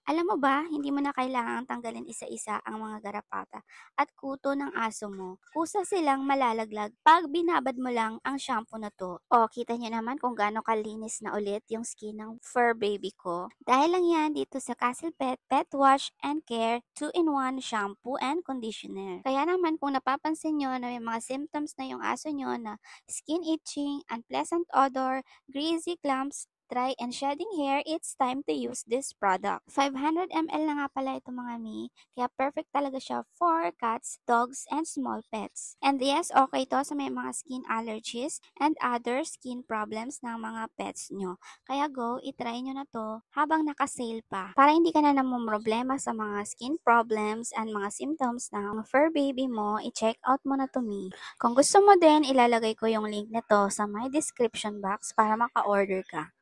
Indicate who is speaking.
Speaker 1: Alam mo ba, hindi mo na kailangang tanggalin isa-isa ang mga garapata at kuto ng aso mo. Kusa silang malalaglag pag binabad mo lang ang shampoo na to. O, kita niyo naman kung gaano kalinis na ulit yung skin ng fur baby ko. Dahil lang yan dito sa Castle Pet Pet Wash and Care 2-in-1 shampoo and conditioner. Kaya naman kung napapansin nyo na may mga symptoms na yung aso nyo na skin itching, unpleasant odor, greasy clumps, dry and shedding hair, it's time to use this product. 500 ml na nga pala ito mga mi, kaya perfect talaga siya for cats, dogs, and small pets. And yes, okay to sa may mga skin allergies and other skin problems ng mga pets nyo. Kaya go, itry nyo na to habang naka-sale pa. Para hindi ka na problema sa mga skin problems and mga symptoms ng fur baby mo, i-check out mo na to mi. Kung gusto mo din, ilalagay ko yung link nito sa my description box para maka-order ka.